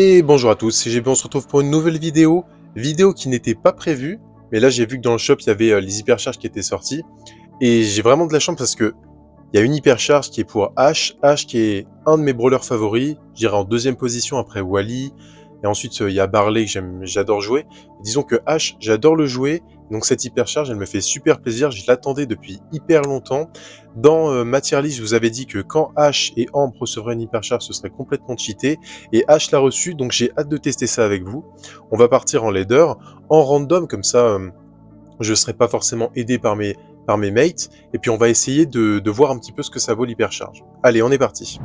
Et bonjour à tous, c'est GB, on se retrouve pour une nouvelle vidéo qui n'était pas prévue, mais là j'ai vu que dans le shop il y avait les hypercharges qui étaient sortis, et j'ai vraiment de la chance parce que il y a une hypercharge qui est pour H qui est un de mes brawlers favoris, je dirais en deuxième position après Wally, et ensuite il y a Barley que j'adore jouer. Disons que H, j'adore le jouer, donc cette hypercharge elle me fait super plaisir, je l'attendais depuis hyper longtemps. Dans Matière List, je vous avais dit que quand H et Ambre recevraient une hypercharge, ce serait complètement cheaté, et H l'a reçu, donc j'ai hâte de tester ça avec vous. On va partir en leader, en random, comme ça je serai pas forcément aidé par mes mates, et puis on va essayer de voir un petit peu ce que ça vaut l'hypercharge. Allez, on est parti.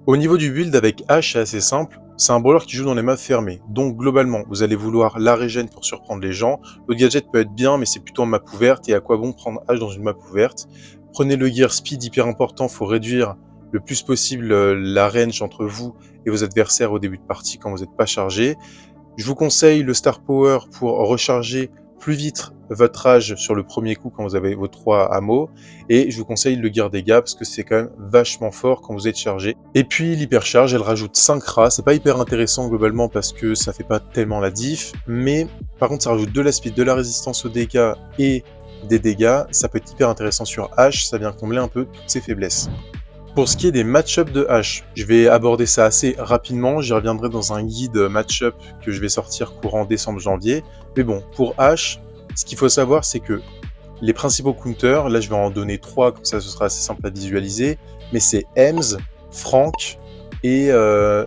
Au niveau du build avec H, c'est assez simple, c'est un brawler qui joue dans les maps fermées, donc globalement vous allez vouloir la régène pour surprendre les gens, le gadget peut être bien mais c'est plutôt en map ouverte, et à quoi bon prendre H dans une map ouverte. Prenez le gear speed, hyper important, faut réduire le plus possible la range entre vous et vos adversaires au début de partie quand vous n'êtes pas chargé. Je vous conseille le Star Power pour recharger plus vite votre rage sur le premier coup quand vous avez vos 3 hameaux, et je vous conseille le gear dégâts parce que c'est quand même vachement fort quand vous êtes chargé. Et puis l'hypercharge, elle rajoute 5 rats, c'est pas hyper intéressant globalement parce que ça fait pas tellement la diff, mais par contre ça rajoute de la speed, de la résistance aux dégâts et des dégâts, ça peut être hyper intéressant sur H, ça vient combler un peu toutes ses faiblesses. Pour ce qui est des match-up de H, je vais aborder ça assez rapidement, j'y reviendrai dans un guide match-up que je vais sortir courant décembre-janvier. Mais bon, pour H, ce qu'il faut savoir, c'est que les principaux counters, là je vais en donner 3, comme ça ce sera assez simple à visualiser, mais c'est Ems, Frank et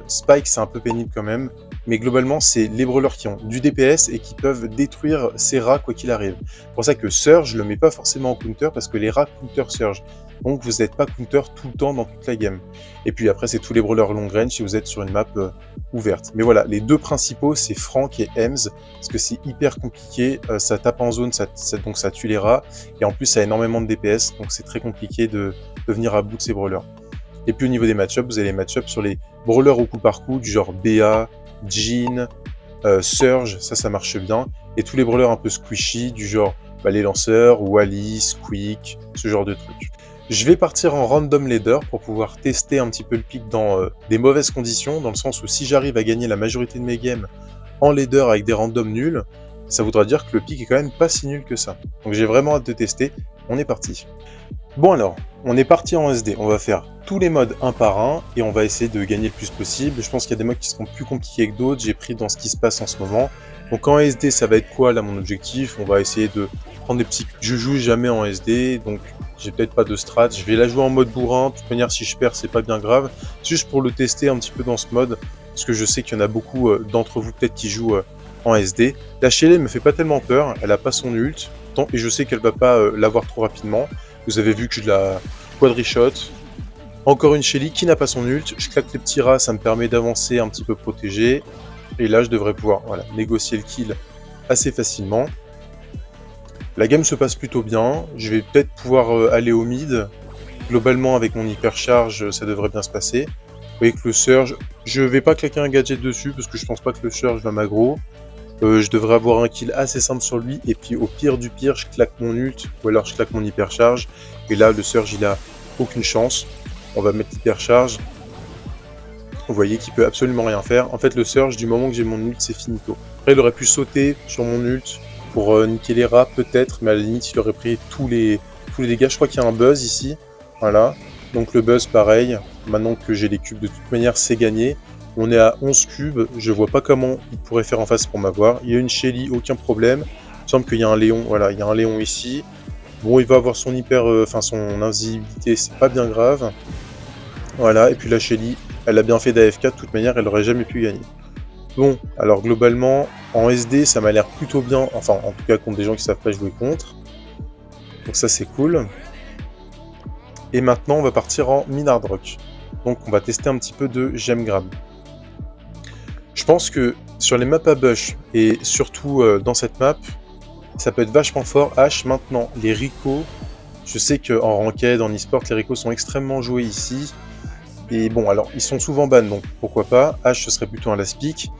Spike, c'est un peu pénible quand même, mais globalement c'est les brawlers qui ont du DPS et qui peuvent détruire ces rats quoi qu'il arrive. C'est pour ça que Surge, je le mets pas forcément en counter parce que les rats counter Surge. Donc vous n'êtes pas counter tout le temps dans toute la game. Et puis après c'est tous les brawlers long range si vous êtes sur une map ouverte. Mais voilà, les deux principaux c'est Frank et Ems, parce que c'est hyper compliqué, ça tape en zone, donc ça tue les rats, et en plus ça a énormément de DPS, donc c'est très compliqué de venir à bout de ces brawlers. Et puis au niveau des match-ups, vous avez les match-ups sur les brawlers au coup par coup, du genre BA, Jean, Surge, ça marche bien, et tous les brawlers un peu squishy, du genre les lanceurs, Wally, Squeak, ce genre de trucs. Je vais partir en random leader pour pouvoir tester un petit peu le pick dans des mauvaises conditions, dans le sens où si j'arrive à gagner la majorité de mes games en leader avec des randoms nuls, ça voudra dire que le pick est quand même pas si nul que ça. Donc j'ai vraiment hâte de tester, on est parti. Bon alors, on est parti en SD, on va faire tous les modes un par un, et on va essayer de gagner le plus possible. Je pense qu'il y a des modes qui seront plus compliqués que d'autres, j'ai pris dans ce qui se passe en ce moment. Donc en SD, ça va être quoi là mon objectif? On va essayer de prendre des petits... Je joue jamais en SD, donc j'ai peut-être pas de strat. Je vais la jouer en mode bourrin, de toute manière si je perds c'est pas bien grave. C'est juste pour le tester un petit peu dans ce mode, parce que je sais qu'il y en a beaucoup d'entre vous peut-être qui jouent en SD. La Shelly me fait pas tellement peur, elle a pas son ult, et je sais qu'elle va pas l'avoir trop rapidement. Vous avez vu que je la quadri-shot. Encore une Shelly qui n'a pas son ult, je claque les petits rats, ça me permet d'avancer un petit peu protégé. Et là je devrais pouvoir négocier le kill assez facilement. La game se passe plutôt bien, je vais peut-être pouvoir aller au mid. Globalement avec mon hypercharge ça devrait bien se passer. Vous voyez que le Surge, je vais pas claquer un gadget dessus parce que je pense pas que le Surge va m'aggro. Je devrais avoir un kill assez simple sur lui, et puis au pire du pire je claque mon ult ou alors je claque mon hypercharge, et là le Surge il a aucune chance. On va mettre l'hypercharge, vous voyez qu'il peut absolument rien faire. En fait le Surge, du moment que j'ai mon ult, c'est finito. Après il aurait pu sauter sur mon ult pour niquer les rats peut-être, mais à la limite il aurait pris tous les dégâts. Je crois qu'il y a un buzz ici, voilà, donc le buzz pareil, maintenant que j'ai les cubes de toute manière c'est gagné. On est à 11 cubes, je vois pas comment il pourrait faire en face pour m'avoir. Il y a une Shelly, aucun problème. Il me semble qu'il y a un Léon, voilà, il y a un Léon ici. Bon, il va avoir son son invisibilité, c'est pas bien grave. Voilà, et puis la Shelly, elle a bien fait d'AFK, de toute manière, elle aurait jamais pu gagner. Bon, alors globalement, en SD, ça m'a l'air plutôt bien, enfin, en tout cas contre des gens qui savent pas jouer contre. Donc ça, c'est cool. Et maintenant, on va partir en Minard Rock. Donc on va tester un petit peu de Gem Grab. Je pense que sur les maps à Bush, et surtout dans cette map, ça peut être vachement fort. H, maintenant, les Rico, je sais qu'en ranked, en e-sport, les Rico sont extrêmement joués ici. Et bon, alors, ils sont souvent ban, donc pourquoi pas. H, ce serait plutôt un last pick.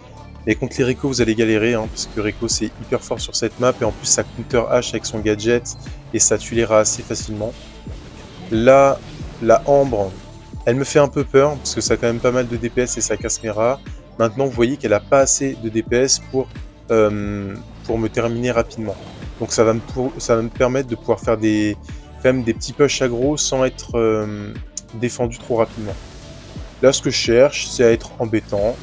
Mais contre les Rico, vous allez galérer, hein, parce que Rico, c'est hyper fort sur cette map, et en plus, ça counter H avec son gadget, et ça tue les rats assez facilement. Là, la Ambre, elle me fait un peu peur, parce que ça a quand même pas mal de DPS, et ça casse mes rats. Maintenant, vous voyez qu'elle a pas assez de DPS pour me terminer rapidement. Donc ça va me permettre de pouvoir faire quand même des petits push aggro sans être défendu trop rapidement. Là, ce que je cherche, c'est à être embêtant.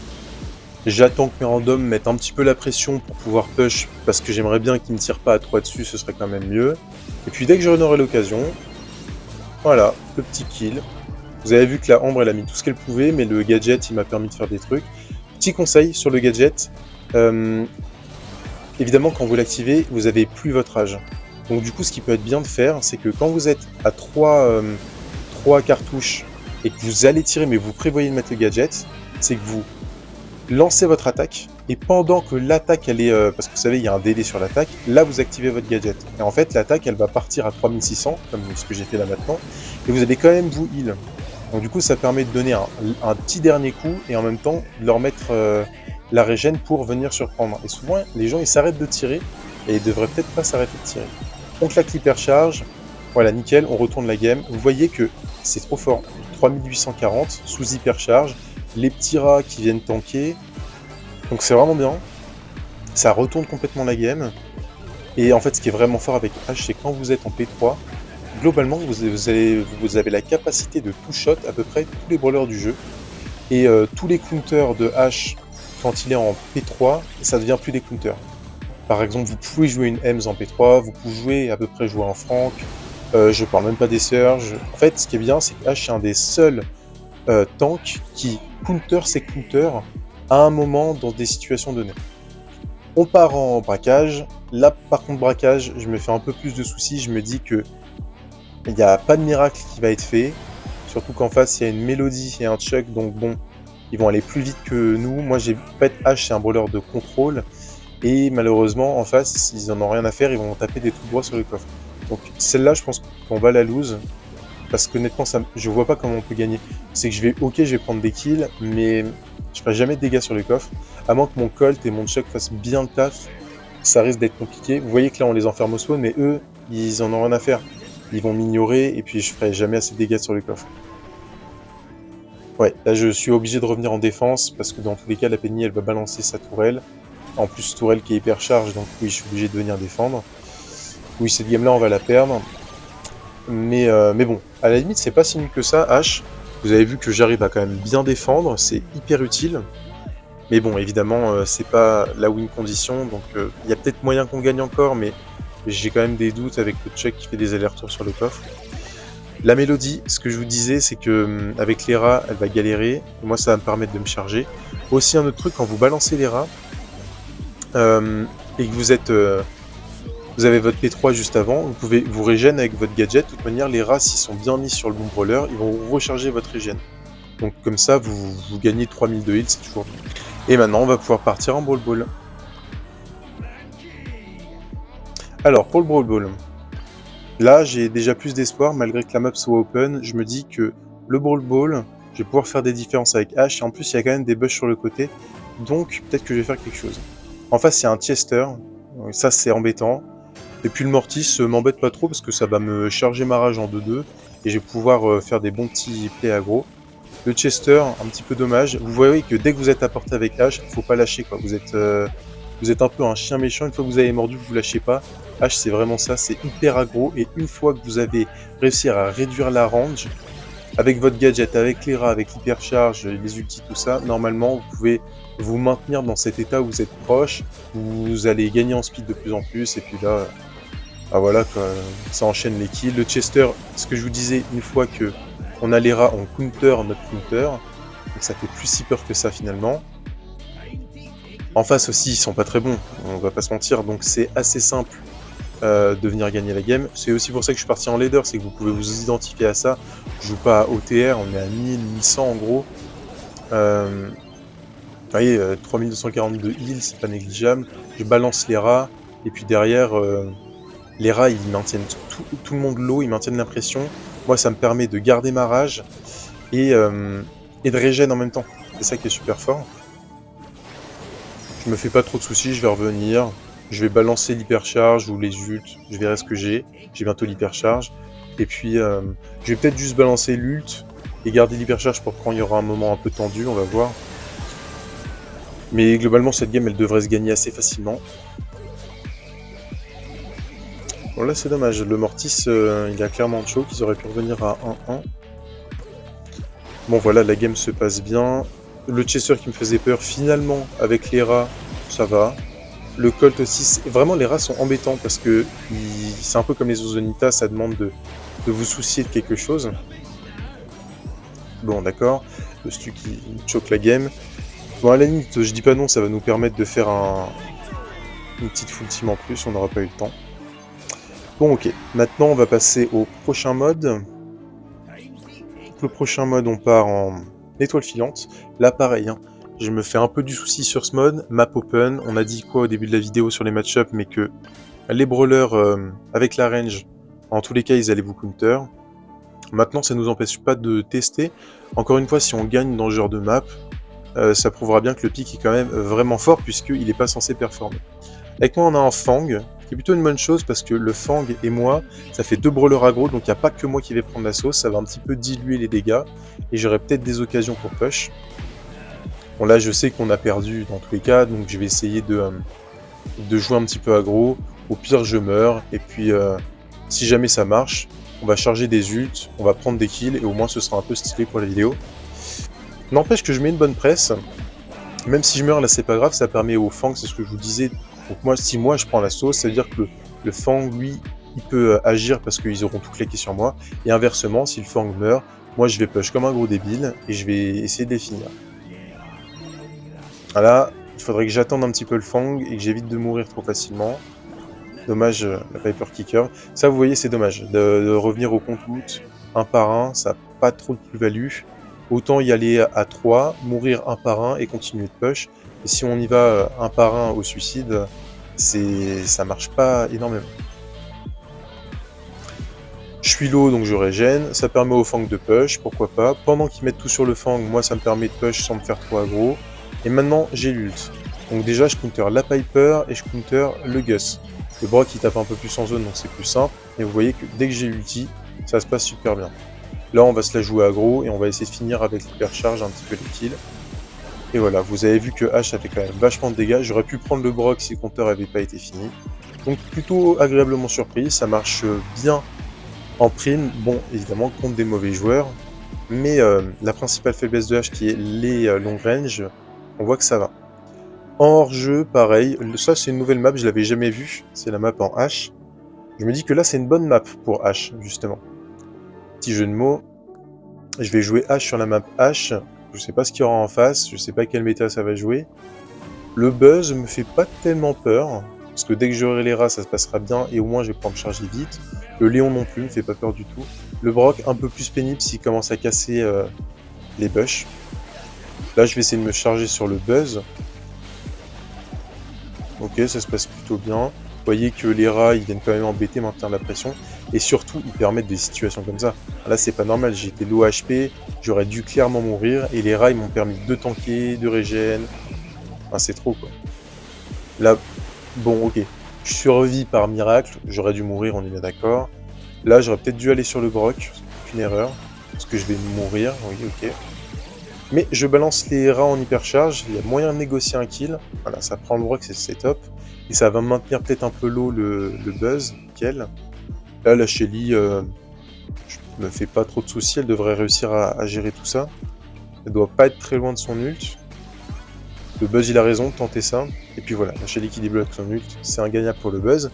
J'attends que mes randoms mettent un petit peu la pression pour pouvoir push, parce que j'aimerais bien qu'ils ne tirent pas à 3 dessus, ce serait quand même mieux. Et puis dès que j'en aurai l'occasion, voilà, le petit kill. Vous avez vu que la Ambre, elle a mis tout ce qu'elle pouvait, mais le gadget, il m'a permis de faire des trucs. Petit conseil sur le gadget, évidemment, quand vous l'activez, vous avez plus votre âge. Donc du coup, ce qui peut être bien de faire, c'est que quand vous êtes à 3 cartouches et que vous allez tirer, mais vous prévoyez de mettre le gadget, c'est que vous lancez votre attaque, et pendant que l'attaque, elle est... parce que vous savez, il y a un délai sur l'attaque, là, vous activez votre gadget. Et en fait, l'attaque, elle va partir à 3600, comme ce que j'ai fait là maintenant, et vous allez quand même vous heal. Donc du coup, ça permet de donner un petit dernier coup, et en même temps, de leur mettre la régène pour venir surprendre. Et souvent, les gens, ils s'arrêtent de tirer, et ils devraient peut-être pas s'arrêter de tirer. On claque l'hypercharge, voilà, nickel, on retourne la game. Vous voyez que c'est trop fort. 3840, sous hypercharge, les petits rats qui viennent tanker. Donc c'est vraiment bien. Ça retourne complètement la game. Et en fait, ce qui est vraiment fort avec H, c'est quand vous êtes en P3, globalement, vous avez la capacité de two-shot à peu près tous les brawlers du jeu. Et tous les counters de H, quand il est en P3, ça devient plus des counters. Par exemple, vous pouvez jouer une Ems en P3, vous pouvez jouer à peu près jouer un Frank. Je parle même pas des Surge. En fait, ce qui est bien, c'est que H est un des seuls tanks qui counter ses counters à un moment dans des situations données. On part en braquage. Là, par contre, braquage, je me fais un peu plus de soucis. Je me dis que il n'y a pas de miracle qui va être fait. Surtout qu'en face, il y a une Mélodie et un Chuck. Donc bon, ils vont aller plus vite que nous. Moi, j'ai fait H, c'est un brawler de contrôle. Et malheureusement, en face, ils en ont rien à faire. Ils vont taper des tout droits sur le coffre. Donc celle-là, je pense qu'on va la lose. Parce qu'honnêtement, je vois pas comment on peut gagner. C'est que je vais prendre des kills, mais je ferai jamais de dégâts sur le coffre. À moins que mon Colt et mon Chuck fassent bien le taf, ça risque d'être compliqué. Vous voyez que là, on les enferme au spawn, mais eux, ils en ont rien à faire. Ils vont m'ignorer, et puis je ferai jamais assez de dégâts sur le coffre. Ouais, là, je suis obligé de revenir en défense, parce que dans tous les cas, la Penny, elle va balancer sa tourelle. En plus, tourelle qui est hyper charge, donc oui, je suis obligé de venir défendre. Oui, cette game-là, on va la perdre. Mais bon, à la limite, c'est pas si nul que ça, H. Vous avez vu que j'arrive à quand même bien défendre, c'est hyper utile. Mais bon, évidemment, c'est pas la win condition, donc il y a peut-être moyen qu'on gagne encore, mais j'ai quand même des doutes avec le Chuck qui fait des allers-retours sur le coffre. La Mélodie, ce que je vous disais, c'est que avec les rats, elle va galérer. Moi, ça va me permettre de me charger. Aussi, un autre truc, quand vous balancez les rats, et que vous avez votre P3 juste avant, vous pouvez vous régène avec votre gadget. De toute manière, les rats, s'ils sont bien mis sur le bon brawler, ils vont recharger votre régène. Donc comme ça, vous gagnez 3000 de heal, c'est toujours bien. Et maintenant, on va pouvoir partir en Brawl Ball. Alors, pour le Brawl Ball, là, j'ai déjà plus d'espoir, malgré que la map soit open. Je me dis que le Brawl Ball, je vais pouvoir faire des différences avec H. Et en plus, il y a quand même des bugs sur le côté. Donc, peut-être que je vais faire quelque chose. En face, il y a un Chester. Ça, c'est embêtant. Et puis le Mortis m'embête pas trop parce que ça va me charger ma rage en 2-2 et je vais pouvoir faire des bons petits plays aggro. Le Chester, un petit peu dommage. Vous voyez que dès que vous êtes à portée avec H, faut pas lâcher quoi. Vous êtes un peu un chien méchant. Une fois que vous avez mordu, vous lâchez pas. H, c'est vraiment ça, c'est hyper aggro. Et une fois que vous avez réussi à réduire la range, avec votre gadget, avec les rats, avec l'hypercharge, les ultis, tout ça, normalement, vous pouvez vous maintenir dans cet état où vous êtes proche. Vous allez gagner en speed de plus en plus. Et puis là... Ah voilà, quoi, ça enchaîne les kills. Le Chester, ce que je vous disais, une fois que on a les rats, on counter notre counter. Donc ça fait plus si peur que ça finalement. En face aussi, ils sont pas très bons, on va pas se mentir. Donc c'est assez simple de venir gagner la game. C'est aussi pour ça que je suis parti en leader, c'est que vous pouvez vous identifier à ça. Je joue pas à OTR, on est à 1000, 1100 en gros. Vous voyez, 3242 heal, c'est pas négligeable. Je balance les rats, et puis derrière... les rats, ils maintiennent tout le monde low, ils maintiennent l'impression. Moi, ça me permet de garder ma rage et de régène en même temps. C'est ça qui est super fort. Je me fais pas trop de soucis, je vais revenir. Je vais balancer l'hypercharge ou les ults. Je verrai ce que j'ai. J'ai bientôt l'hypercharge. Et puis, je vais peut-être juste balancer l'ult et garder l'hypercharge pour quand il y aura un moment un peu tendu, on va voir. Mais globalement, cette game, elle devrait se gagner assez facilement. Bon, là, c'est dommage. Le Mortis, il a clairement choke. Ils auraient pu revenir à 1-1. Bon, voilà, la game se passe bien. Le Chaser qui me faisait peur, finalement, avec les rats, ça va. Le Colt aussi, vraiment, les rats sont embêtants parce que c'est un peu comme les Ozonitas, ça demande de vous soucier de quelque chose. Bon, d'accord. Le Stu qui choque la game. Bon, à la limite, je dis pas non, ça va nous permettre de faire une petite full team en plus, on n'aura pas eu le temps. Bon, ok. Maintenant, on va passer au prochain mode. Donc, le prochain mode, on part en étoile filante. Là, pareil, hein, je me fais un peu du souci sur ce mode. Map open, on a dit quoi au début de la vidéo sur les match-up, mais que les brawlers avec la range, en tous les cas, ils allaient vous counter. Maintenant, ça ne nous empêche pas de tester. Encore une fois, si on gagne dans ce genre de map, ça prouvera bien que le pick est quand même vraiment fort, puisqu'il n'est pas censé performer. Avec moi, on a un Fang, qui est plutôt une bonne chose, parce que le Fang et moi, ça fait 2 brawlers aggro, donc il n'y a pas que moi qui vais prendre la sauce, ça va un petit peu diluer les dégâts, et j'aurai peut-être des occasions pour push. Bon là, je sais qu'on a perdu dans tous les cas, donc je vais essayer de jouer un petit peu aggro. Au pire, je meurs, et puis si jamais ça marche, on va charger des ults, on va prendre des kills, et au moins ce sera un peu stylé pour la vidéo. N'empêche que je mets une bonne presse, même si je meurs là c'est pas grave, ça permet au Fang, c'est ce que je vous disais. Donc moi, si moi je prends la sauce, ça veut dire que le Fang, lui, il peut agir parce qu'ils auront tout claqué sur moi. Et inversement, si le Fang meurt, moi je vais push comme un gros débile et je vais essayer de les finir. Voilà, il faudrait que j'attende un petit peu le Fang et que j'évite de mourir trop facilement. Dommage, la Piper Kicker. Ça, vous voyez, c'est dommage. De revenir au compte-out, un par un, ça n'a pas trop de plus-value. Autant y aller à 3, mourir un par un et continuer de push. Et si on y va un par un au suicide, ça marche pas énormément. Je suis low, donc je régène. Ça permet au Fang de push, pourquoi pas. Pendant qu'ils mettent tout sur le Fang, moi, ça me permet de push sans me faire trop aggro. Et maintenant, j'ai l'ult. Donc déjà, je counter la Piper et je counter le Gus. Le Brock, il tape un peu plus en zone, donc c'est plus simple. Et vous voyez que dès que j'ai l'ulti, ça se passe super bien. Là, on va se la jouer aggro et on va essayer de finir avec l'hypercharge un petit peu les kills. Et voilà, vous avez vu que H a fait quand même vachement de dégâts. J'aurais pu prendre le Brock si le compteur n'avait pas été fini. Donc plutôt agréablement surpris, ça marche bien en prime. Bon, évidemment, contre des mauvais joueurs. Mais la principale faiblesse de H qui est les long range, on voit que ça va. En hors-jeu, pareil, ça c'est une nouvelle map, je l'avais jamais vue, c'est la map en H. Je me dis que là c'est une bonne map pour H, justement. Petit jeu de mots, je vais jouer H sur la map H, je sais pas ce qu'il y aura en face, je sais pas quelle méta ça va jouer. Le buzz me fait pas tellement peur, parce que dès que j'aurai les rats ça se passera bien et au moins je vais pouvoir me charger vite. Le Léon non plus me fait pas peur du tout. Le Brock un peu plus pénible s'il commence à casser les bush. Là je vais essayer de me charger sur le buzz. Ok, ça se passe plutôt bien. Vous voyez que les rats, ils viennent quand même embêter, maintenir la pression. Et surtout, ils permettent des situations comme ça. Là, c'est pas normal, j'étais low HP, j'aurais dû clairement mourir. Et les rats, ils m'ont permis de tanker, de régène. Enfin, c'est trop, quoi. Là, bon, ok. Je survis par miracle, j'aurais dû mourir, on est bien d'accord. Là, j'aurais peut-être dû aller sur le Brock, c'est une erreur. Parce que je vais mourir, oui, ok. Mais je balance les rats en hypercharge, il y a moyen de négocier un kill. Voilà, ça prend le Brock, c'est top. Et ça va maintenir peut-être un peu low le buzz, nickel. Là, la Shelly, je me fais pas trop de soucis, elle devrait réussir à gérer tout ça. Elle doit pas être très loin de son ult. Le buzz, il a raison, tentez ça. Et puis voilà, la Shelly qui débloque son ult, c'est un gagnable pour le buzz.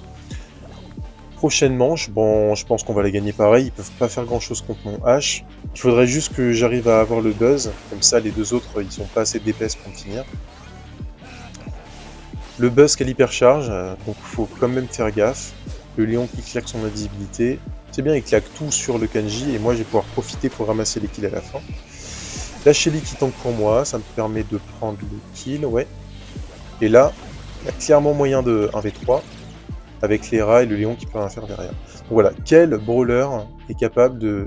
Prochaine manche, bon, je pense qu'on va la gagner pareil, ils peuvent pas faire grand chose contre mon H. Il faudrait juste que j'arrive à avoir le buzz, comme ça les deux autres ils sont pas assez d'épaisse pour me finir. Le buzz qu'elle hypercharge, donc il faut quand même faire gaffe. Le Léon qui claque son invisibilité, c'est bien, il claque tout sur le Kanji et moi je vais pouvoir profiter pour ramasser les kills à la fin. La Shelly qui tank pour moi, ça me permet de prendre le kill, ouais. Et là, il y a clairement moyen de 1v3. Avec les rats et le Léon qui peut rien faire derrière. Donc voilà, quel brawler est capable de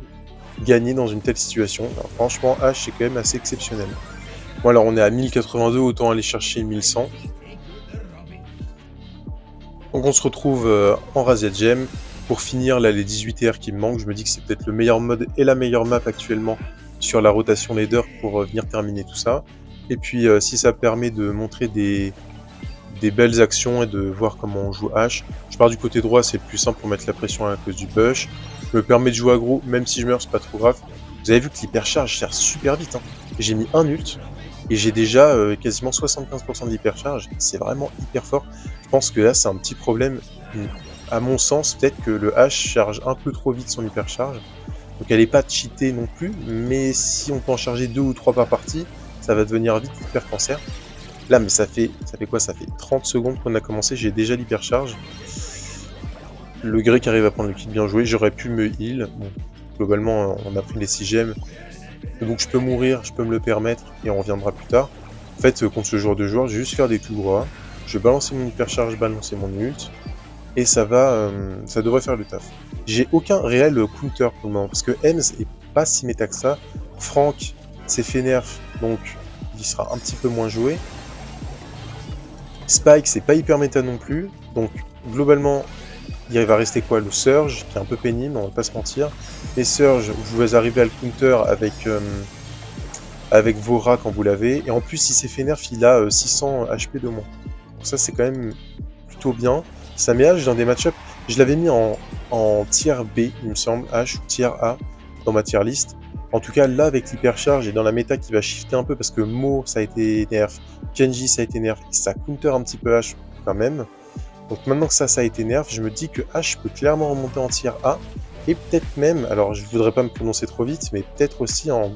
gagner dans une telle situation? Alors, franchement, H c'est quand même assez exceptionnel. Bon alors on est à 1082, autant aller chercher 1100. Donc on se retrouve en Razia Gem. Pour finir, là les 18 TR qui me manquent, je me dis que c'est peut-être le meilleur mode et la meilleure map actuellement sur la rotation leader pour venir terminer tout ça. Et puis si ça permet de montrer des belles actions et de voir comment on joue Ashe. Je pars du côté droit, c'est le plus simple pour mettre la pression à cause du bush. Me permet de jouer aggro, même si je meurs, c'est pas trop grave. Vous avez vu que l'hypercharge sert super vite. Hein. J'ai mis un ult et j'ai déjà quasiment 75% de l'hypercharge. C'est vraiment hyper fort. Je pense que là, c'est un petit problème. À mon sens, peut-être que le Ashe charge un peu trop vite son hypercharge. Donc elle est pas cheatée non plus, mais si on peut en charger 2 ou 3 par partie, ça va devenir vite hyper cancer. Là, mais ça fait quoi? Ça fait 30 secondes qu'on a commencé, j'ai déjà l'hypercharge. Le grec arrive à prendre le kill, bien joué. J'aurais pu me heal. Bon, globalement, on a pris les 6 gemmes. Donc je peux mourir, je peux me le permettre, et on reviendra plus tard. En fait, contre ce genre de joueur, je vais juste faire des tout droits. Je vais balancer mon hypercharge, balancer mon ult. Et ça devrait faire le taf. J'ai aucun réel counter pour le moment, parce que Ems est pas si méta que ça. Franck s'est fait nerf, donc il sera un petit peu moins joué. Spike, c'est pas hyper méta non plus, donc globalement, il va rester quoi? Le Surge, qui est un peu pénible, on va pas se mentir. Les Surge, vous arrivez à le counter avec Vora quand vous l'avez, et en plus, il s'est fait nerf, il a 600 HP de moins. Donc ça, c'est quand même plutôt bien. Ça met Ashe dans des match-ups. Je l'avais mis en tier B, il me semble, Ashe ou tier A dans ma tier list. En tout cas, là, avec l'hypercharge et dans la méta qui va shifter un peu parce que Mo, ça a été nerf, Kenji, ça a été nerf, et ça counter un petit peu Ashe quand même. Donc maintenant que ça a été nerf, je me dis que Ashe peut clairement remonter en tier A et peut-être même, alors je voudrais pas me prononcer trop vite, mais peut-être aussi en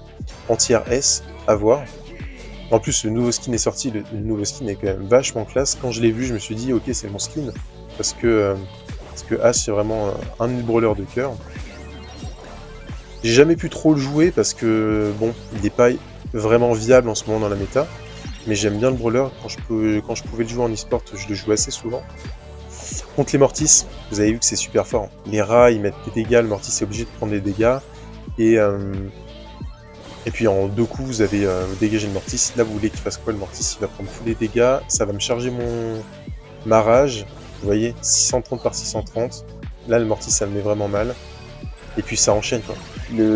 tier S, à voir. En plus, le nouveau skin est sorti, le nouveau skin est quand même vachement classe. Quand je l'ai vu, je me suis dit, ok, c'est mon skin. Parce que Ashe, c'est vraiment un brawler de cœur. J'ai jamais pu trop le jouer parce que, bon, il n'est pas vraiment viable en ce moment dans la méta. Mais j'aime bien le brawler. Quand je pouvais le jouer en e-sport, je le jouais assez souvent. Contre les Mortis, vous avez vu que c'est super fort. Les rats, ils mettent des dégâts, le Mortis est obligé de prendre des dégâts. Et puis en 2 coups, vous avez dégagé le Mortis. Là, vous voulez qu'il fasse quoi le Mortis? Il va prendre tous les dégâts. Ça va me charger ma rage. Vous voyez, 630 par 630. Là, le Mortis, ça me met vraiment mal. Et puis ça enchaîne, quoi.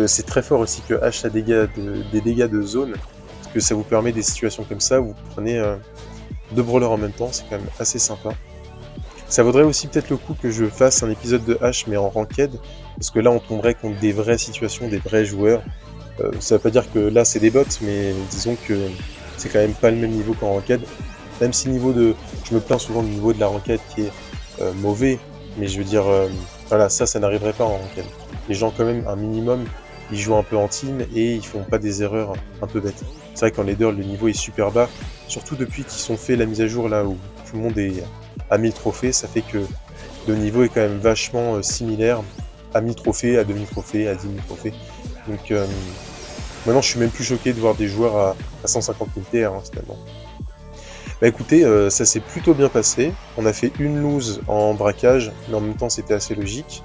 C'est très fort aussi que Ashe a des dégâts de zone. Parce que ça vous permet des situations comme ça, où vous prenez 2 brawlers en même temps. C'est quand même assez sympa. Ça vaudrait aussi peut-être le coup que je fasse un épisode de Ashe, mais en ranked. Parce que là, on tomberait contre des vraies situations, des vrais joueurs. Ça veut pas dire que là c'est des bots, mais disons que c'est quand même pas le même niveau qu'en ranked. Même si je me plains souvent du niveau de la ranked qui est mauvais, mais je veux dire, voilà, ça n'arriverait pas en ranked. Les gens quand même, un minimum, ils jouent un peu en team et ils font pas des erreurs un peu bêtes. C'est vrai qu'en leader, le niveau est super bas, surtout depuis qu'ils ont fait la mise à jour là où tout le monde est à 1000 trophées, ça fait que le niveau est quand même vachement similaire à 1000 trophées, à 2000 trophées, à 10 000 trophées. Donc maintenant, je suis même plus choqué de voir des joueurs à 150 000 TR, hein, finalement. Bah écoutez, ça s'est plutôt bien passé. On a fait une lose en braquage, mais en même temps, c'était assez logique.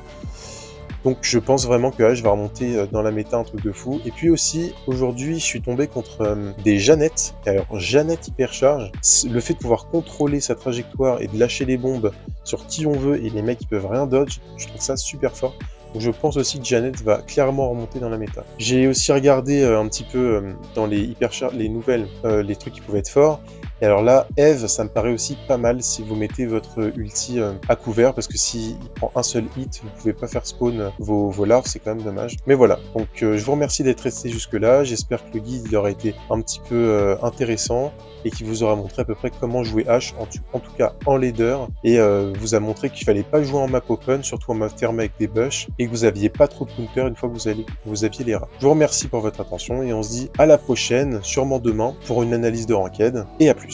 Donc je pense vraiment que Ashe va remonter dans la méta un truc de fou. Et puis aussi, aujourd'hui, je suis tombé contre des Jeannettes. Alors, Jeannette hypercharge, le fait de pouvoir contrôler sa trajectoire et de lâcher les bombes sur qui on veut et les mecs qui peuvent rien dodge, je trouve ça super fort. Donc je pense aussi que Jeannette va clairement remonter dans la méta. J'ai aussi regardé un petit peu dans les nouvelles, les trucs qui pouvaient être forts. Et alors là, Eve, ça me paraît aussi pas mal si vous mettez votre ulti à couvert, parce que s'il prend un seul hit, vous pouvez pas faire spawn vos larves, c'est quand même dommage. Mais voilà, donc je vous remercie d'être resté jusque là, j'espère que le guide il aura été un petit peu intéressant, et qui vous aura montré à peu près comment jouer Ashe, en tout cas en leader, et vous a montré qu'il fallait pas jouer en map open, surtout en map fermée avec des bush, et que vous aviez pas trop de counter une fois que vous aviez les rats. Je vous remercie pour votre attention, et on se dit à la prochaine, sûrement demain, pour une analyse de ranked, et à plus.